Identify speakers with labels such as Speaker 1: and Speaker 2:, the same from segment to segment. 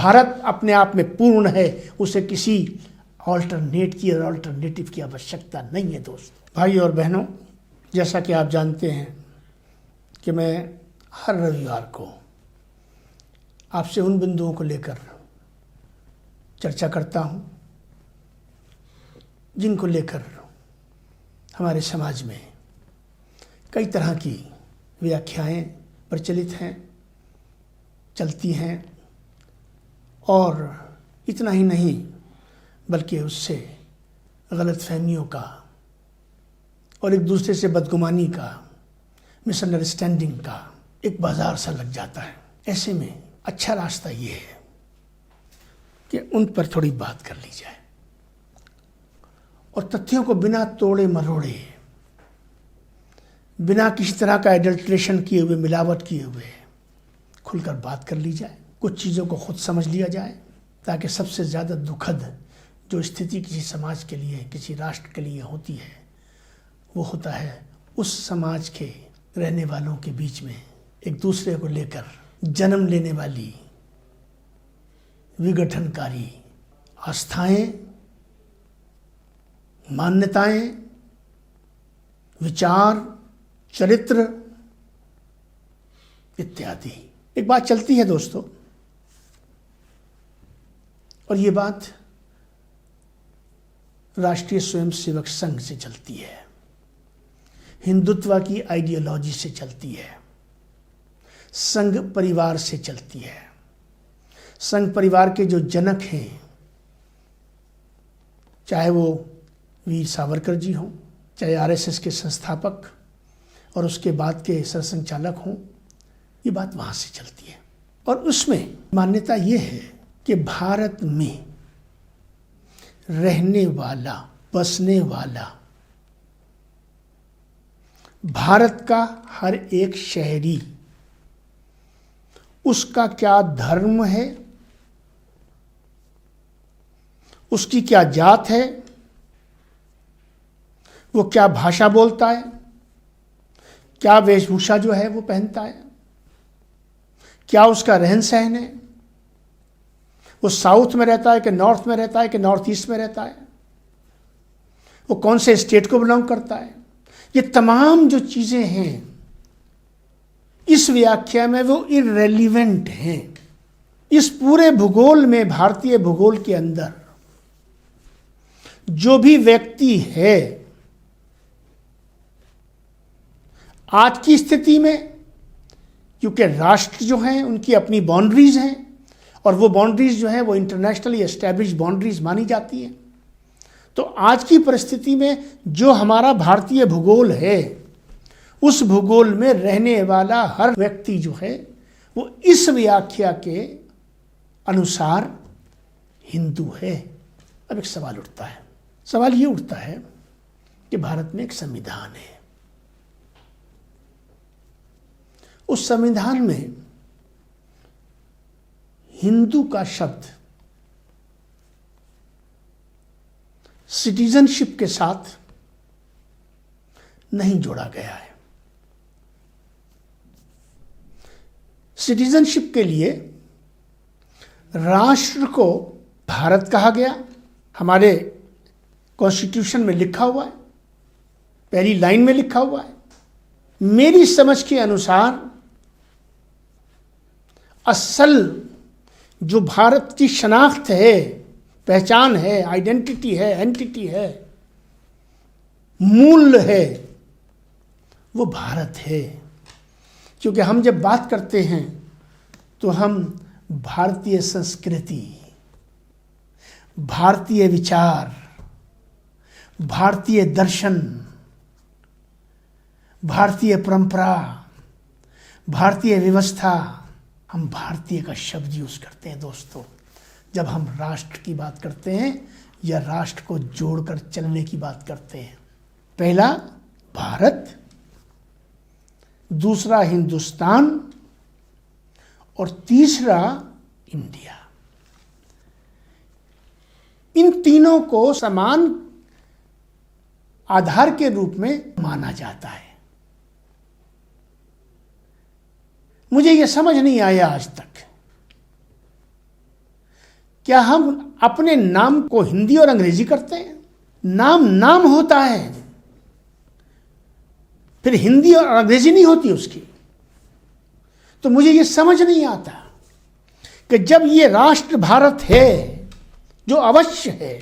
Speaker 1: भारत अपने आप में पूर्ण है, उसे किसी अल्टरनेटिव की आवश्यकता नहीं है। दोस्तों, भाई और बहनों, जैसा कि आप जानते हैं कि मैं हर रविवार को आपसे उन बिंदुओं को लेकर चर्चा करता हूं जिनको लेकर हमारे समाज में कई तरह की व्याख्याएं प्रचलित हैं, चलती हैं, और इतना ही नहीं बल्कि उससे गलतफहमियों का और एक दूसरे से बदगुमानी का, मिसअंडरस्टैंडिंग का एक बाजार सा लग जाता है। ऐसे में अच्छा रास्ता ये है कि उन पर थोड़ी बात कर ली जाए और तथ्यों को बिना तोड़े मरोड़े, बिना किसी तरह का एडल्ट्रेशन किए हुए, मिलावट किए हुए खुलकर बात कर ली जाए। कुछ चीज़ों को खुद समझ लिया जाए, ताकि सबसे ज़्यादा दुखद जो स्थिति किसी समाज के लिए, किसी राष्ट्र के लिए होती है, वो होता है उस समाज के रहने वालों के बीच में एक दूसरे को लेकर जन्म लेने वाली विघटनकारी आस्थाएं, मान्यताएं, विचार, चरित्र इत्यादि। एक बात चलती है दोस्तों, और ये बात राष्ट्रीय स्वयंसेवक संघ से चलती है, हिंदुत्व की आइडियोलॉजी से चलती है, संघ परिवार से चलती है। संघ परिवार के जो जनक हैं, चाहे वो वीर सावरकर जी हों, चाहे आरएसएस के संस्थापक और उसके बाद के सरसंघचालक हों, ये बात वहाँ से चलती है। और उसमें मान्यता ये है कि भारत में रहने वाला, बसने वाला, भारत का हर एक शहरी, उसका क्या धर्म है, उसकी क्या जात है, वो क्या भाषा बोलता है, क्या वेशभूषा जो है वो पहनता है, क्या उसका रहन सहन है, वो साउथ में रहता है कि नॉर्थ में रहता है कि नॉर्थ ईस्ट में रहता है, वो कौन से स्टेट को बिलोंग करता है, ये तमाम जो चीजें हैं इस व्याख्या में वो इररेलीवेंट हैं। इस पूरे भूगोल में, भारतीय भूगोल के अंदर जो भी व्यक्ति है आज की स्थिति में, क्योंकि राष्ट्र जो हैं उनकी अपनी बाउंड्रीज हैं और वो बाउंड्रीज जो हैं वो इंटरनेशनली एस्टैब्लिश्ड बाउंड्रीज मानी जाती हैं, तो आज की परिस्थिति में जो हमारा भारतीय भूगोल है, उस भूगोल में रहने वाला हर व्यक्ति जो है वो इस व्याख्या के अनुसार हिंदू है। अब एक सवाल उठता है, सवाल ये उठता है कि भारत में एक संविधान है, उस संविधान में हिंदू का शब्द सिटीजनशिप के साथ नहीं जोड़ा गया है। सिटीजनशिप के लिए राष्ट्र को भारत कहा गया, हमारे कॉन्स्टिट्यूशन में लिखा हुआ है, पहली लाइन में लिखा हुआ है। मेरी समझ के अनुसार असल जो भारत की शनाख्त है, पहचान है, आइडेंटिटी है, एंटिटी है, मूल है, वो भारत है। क्योंकि हम जब बात करते हैं तो हम भारतीय संस्कृति, भारतीय विचार, भारतीय दर्शन, भारतीय परंपरा, भारतीय व्यवस्था, हम भारतीय का शब्द यूज करते हैं दोस्तों जब हम राष्ट्र की बात करते हैं या राष्ट्र को जोड़कर चलने की बात करते हैं। पहला भारत, दूसरा हिंदुस्तान और तीसरा इंडिया। इन तीनों को समान आधार के रूप में माना जाता है। मुझे यह समझ नहीं आया आज तक क्या हम अपने नाम को हिंदी और अंग्रेजी करते हैं? नाम होता है, फिर हिंदी और अंग्रेजी नहीं होती उसकी। तो मुझे ये समझ नहीं आता कि जब ये राष्ट्र भारत है जो अवश्य है,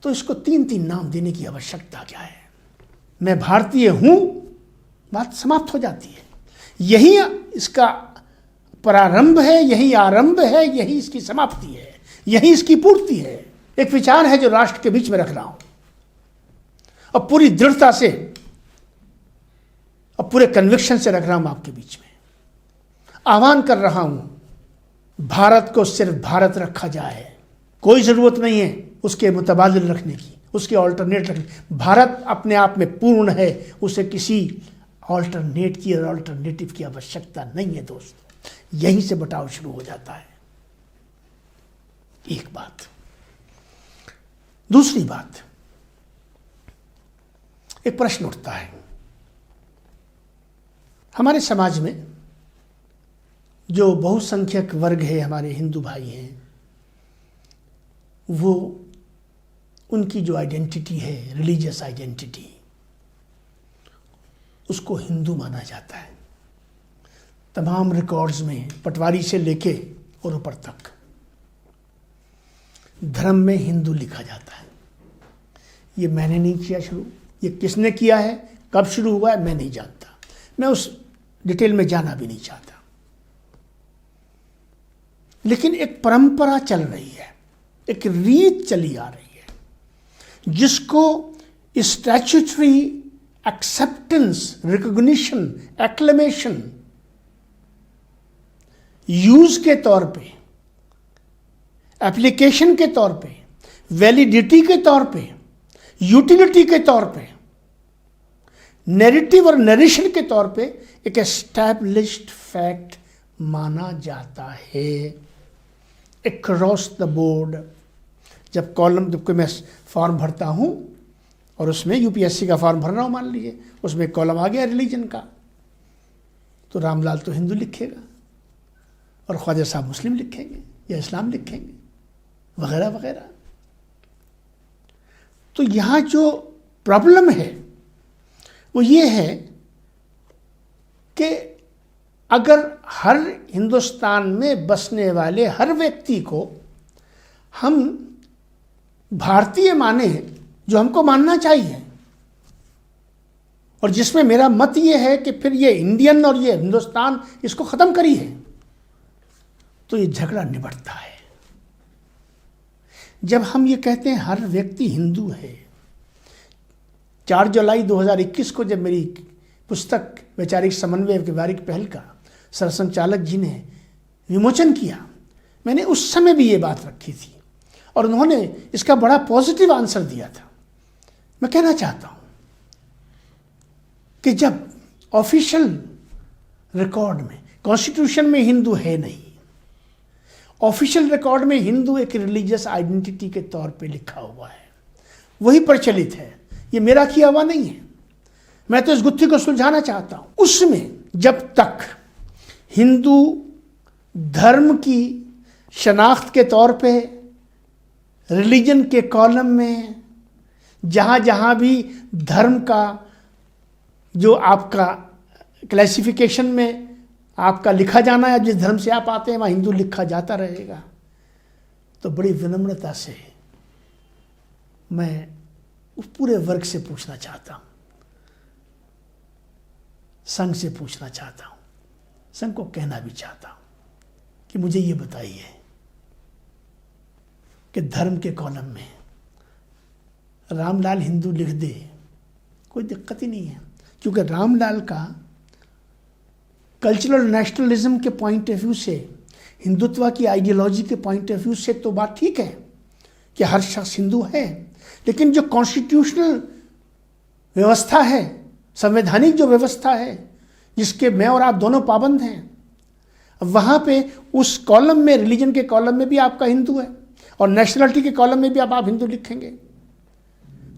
Speaker 1: तो इसको 3-3 नाम देने की आवश्यकता क्या है? मैं भारतीय हूं, बात समाप्त हो जाती है। यही इसका प्रारंभ है, यही आरंभ है, यही इसकी समाप्ति है, यही इसकी पूर्ति है। एक विचार है जो राष्ट्र के बीच में रख रहा हूं और पूरी दृढ़ता से और पूरे कन्विक्शन से रख रहा हूं आपके बीच में। आह्वान कर रहा हूं, भारत को सिर्फ भारत रखा जाए, कोई जरूरत नहीं है उसके मुतबादिल रखने की, उसके ऑल्टरनेट रखने की। भारत अपने आप में पूर्ण है, उसे किसी ऑल्टरनेट की और ऑल्टरनेटिव की आवश्यकता नहीं है दोस्त। यहीं से बटाव शुरू हो जाता है। एक बात। दूसरी बात, एक प्रश्न उठता है हमारे समाज में, जो बहुसंख्यक वर्ग है, हमारे हिंदू भाई हैं, वो उनकी जो आइडेंटिटी है, रिलीजियस आइडेंटिटी, उसको हिंदू माना जाता है। तमाम रिकॉर्ड्स में पटवारी से लेके और ऊपर तक धर्म में हिंदू लिखा जाता है। ये मैंने नहीं किया शुरू, ये किसने किया है, कब शुरू हुआ है, मैं नहीं जानता। मैं उस डिटेल में जाना भी नहीं चाहता। लेकिन एक परंपरा चल रही है, एक रीत चली आ रही है, जिसको स्टैट्यूटरी एक्सेप्टेंस, रिकॉग्निशन, एक्लेमेशन, यूज के तौर पे, एप्लीकेशन के तौर पे, वैलिडिटी के तौर पे, यूटिलिटी के तौर पे, नैरेटिव और नरेशन के तौर पे एक एस्टैब्लिश्ड फैक्ट माना जाता है अक्रॉस द बोर्ड। जब कोई मैं फॉर्म भरता हूं और उसमें यूपीएससी का फॉर्म भर रहा हूं, मान लीजिए, उसमें कॉलम आ गया रिलीजन का, तो रामलाल तो हिंदू लिखेगा और ख्वाजा साहब मुस्लिम लिखेंगे या इस्लाम लिखेंगे, वगैरह वगैरह। तो यहां जो प्रॉब्लम है वो ये है कि अगर हर हिंदुस्तान में बसने वाले हर व्यक्ति को हम भारतीय माने, जो हमको मानना चाहिए, और जिसमें मेरा मत ये है कि फिर ये इंडियन और ये हिंदुस्तान, इसको ख़त्म करिए, तो ये झगड़ा निबटता है। जब हम ये कहते हैं हर व्यक्ति हिंदू है, 4 जुलाई 2021 को जब मेरी पुस्तक वैचारिक समन्वय व्यवहारिक पहल का सरसंचालक जी ने विमोचन किया, मैंने उस समय भी ये बात रखी थी और उन्होंने इसका बड़ा पॉजिटिव आंसर दिया था। मैं कहना चाहता हूं कि जब ऑफिशियल रिकॉर्ड में, कॉन्स्टिट्यूशन में हिंदू है नहीं, ऑफिशियल रिकॉर्ड में हिंदू एक रिलीजियस आइडेंटिटी के तौर पे लिखा हुआ है, वही प्रचलित है, ये मेरा किया हुआ नहीं है। मैं तो इस गुत्थी को सुलझाना चाहता हूं। उसमें जब तक हिंदू धर्म की शनाख्त के तौर पे रिलीजन के कॉलम में जहां जहां भी धर्म का जो आपका क्लासिफिकेशन में आपका लिखा जाना है, जिस धर्म से आप आते हैं वहां हिंदू लिखा जाता रहेगा, तो बड़ी विनम्रता से मैं उस पूरे वर्ग से पूछना चाहता हूं, संघ से पूछना चाहता हूं, संघ को कहना भी चाहता हूं कि मुझे ये बताइए कि धर्म के कॉलम में रामलाल हिंदू लिख दे, कोई दिक्कत ही नहीं है, क्योंकि रामलाल का कल्चरल नेशनलिज्म के पॉइंट ऑफ व्यू से, हिंदुत्व की आइडियोलॉजी के पॉइंट ऑफ व्यू से तो बात ठीक है कि हर शख्स हिंदू है, लेकिन जो कॉन्स्टिट्यूशनल व्यवस्था है, संवैधानिक जो व्यवस्था है, जिसके मैं और आप दोनों पाबंद हैं, वहाँ पे उस कॉलम में, रिलीजन के कॉलम में भी आपका हिंदू है और नेशनलिटी के कॉलम में भी आप हिंदू लिखेंगे।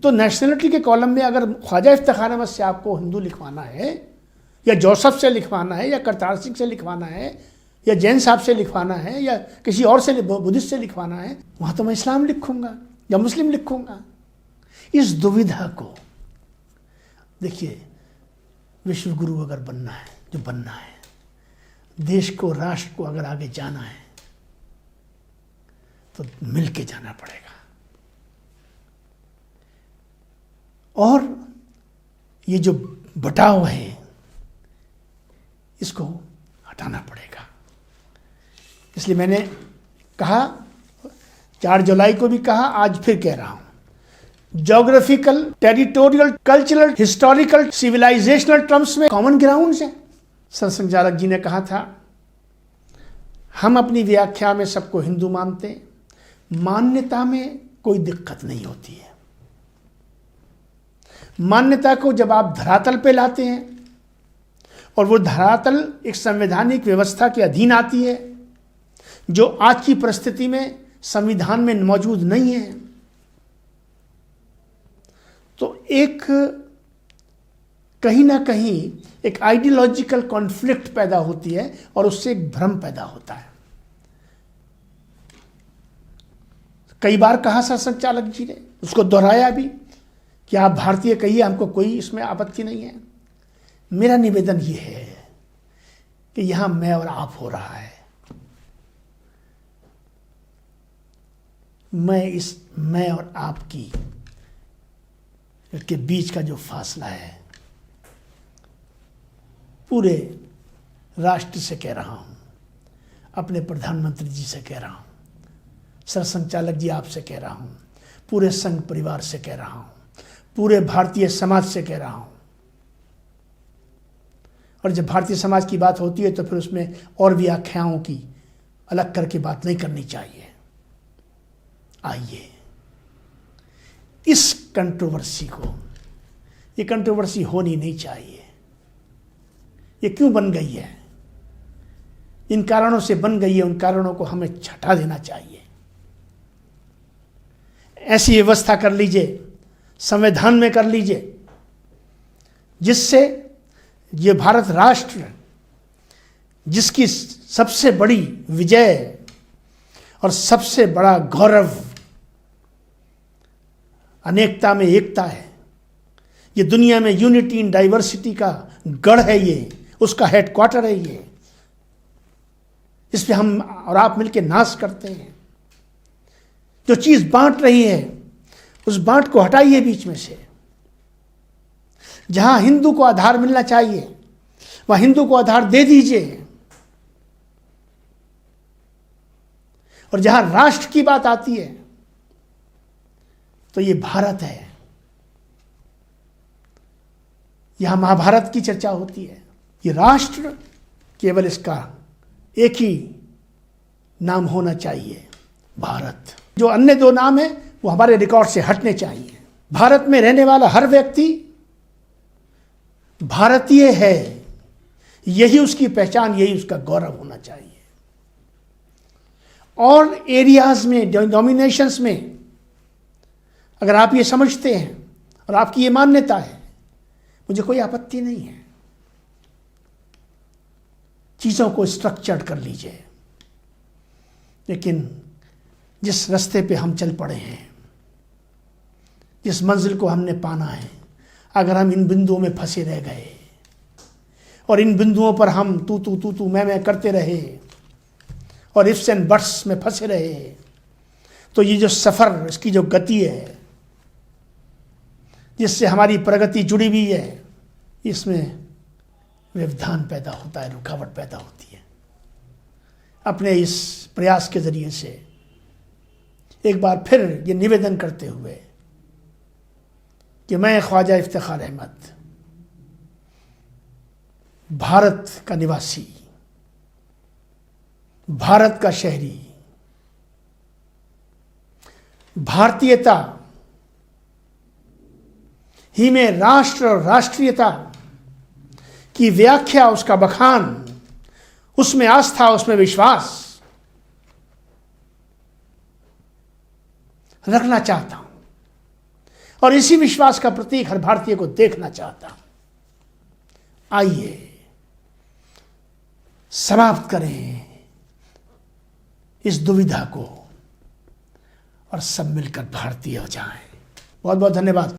Speaker 1: तो नेशनलिटी के कॉलम में अगर ख्वाजा इफ्तिखार अहमद से आपको हिंदू लिखवाना है, या जोसेफ से लिखवाना है, या करतार सिंह से लिखवाना है, या जैन साहब से लिखवाना है या किसी और से बुद्धिस्ट से लिखवाना है, वहाँ तो मैं इस्लाम लिखूँगा या मुस्लिम लिखूँगा। इस दुविधा को देखिए, विश्व गुरु अगर बनना है, जो बनना है, देश को, राष्ट्र को अगर आगे जाना है तो मिल के जाना पड़ेगा। और ये जो बटाव है इसको हटाना पड़ेगा। इसलिए मैंने कहा, 4 जुलाई को भी कहा, आज फिर कह रहा हूं, geographical, territorial, cultural, historical, civilisational terms में कॉमन ग्राउंड्स हैं। सरसंघचालक जी ने कहा था, हम अपनी व्याख्या में सबको हिंदू मानते हैं, मान्यता में कोई दिक्कत नहीं होती है। मान्यता को जब आप धरातल पे लाते हैं और वो धरातल एक संवैधानिक व्यवस्था के अधीन आती है जो आज की परिस्थिति में संविधान में मौजूद नहीं है, तो एक कहीं ना कहीं एक आइडियोलॉजिकल कॉन्फ्लिक्ट पैदा होती है और उससे एक भ्रम पैदा होता है। कई बार कहा सरसंघचालक जी ने, उसको दोहराया भी कि आप भारतीय कहिए, हमको कोई इसमें आपत्ति नहीं है। मेरा निवेदन ये है कि यहां मैं और आप हो रहा है। मैं और आपकी के बीच का जो फासला है, पूरे राष्ट्र से कह रहा हूं, अपने प्रधानमंत्री जी से कह रहा हूं, सरसंघचालक जी आपसे कह रहा हूं, पूरे संघ परिवार से कह रहा हूं, पूरे भारतीय समाज से कह रहा हूं। और जब भारतीय समाज की बात होती है तो फिर उसमें और व्याख्याओं की अलग करके बात नहीं करनी चाहिए। आइए इस कंट्रोवर्सी को, ये कंट्रोवर्सी होनी नहीं चाहिए। ये क्यों बन गई है? इन कारणों से बन गई है, उन कारणों को हमें हटा देना चाहिए। ऐसी व्यवस्था कर लीजिए, संविधान में कर लीजिए, जिससे ये भारत राष्ट्र, जिसकी सबसे बड़ी विजय और सबसे बड़ा गौरव अनेकता में एकता है, ये दुनिया में यूनिटी इन डाइवर्सिटी का गढ़ है, ये उसका हेडक्वार्टर है, ये इस पे हम और आप मिलकर नाश करते हैं। जो चीज बांट रही है उस बांट को हटाइए बीच में से। जहां हिंदू को आधार मिलना चाहिए वहां हिंदू को आधार दे दीजिए। और जहां राष्ट्र की बात आती है तो ये भारत है। यहां महाभारत की चर्चा होती है। ये राष्ट्र केवल इसका एक ही नाम होना चाहिए, भारत। जो अन्य 2 नाम है वो हमारे रिकॉर्ड से हटने चाहिए। भारत में रहने वाला हर व्यक्ति भारतीय है, यही उसकी पहचान, यही उसका गौरव होना चाहिए। और एरियाज में, डोमिनेशंस में अगर आप ये समझते हैं और आपकी ये मान्यता है, मुझे कोई आपत्ति नहीं है। चीजों को स्ट्रक्चर्ड कर लीजिए। लेकिन जिस रास्ते पे हम चल पड़े हैं, जिस मंजिल को हमने पाना है, अगर हम इन बिंदुओं में फंसे रह गए और इन बिंदुओं पर हम तू मैं करते रहे और इफ्स एंड बट्स में फंसे रहे, तो ये जो सफर, इसकी जो गति है, जिससे हमारी प्रगति जुड़ी हुई है, इसमें व्यवधान पैदा होता है, रुकावट पैदा होती है। अपने इस प्रयास के जरिए से एक बार फिर ये निवेदन करते हुए कि मैं ख्वाजा इफ्तिखार अहमद, भारत का निवासी, भारत का शहरी, भारतीयता ही में राष्ट्र और राष्ट्रीयता की व्याख्या, उसका बखान, उसमें आस्था, उसमें विश्वास रखना चाहता हूं और इसी विश्वास का प्रतीक हर भारतीय को देखना चाहता हूं। आइए समाप्त करें इस दुविधा को और सब मिलकर भारतीय हो जाएं। बहुत बहुत धन्यवाद।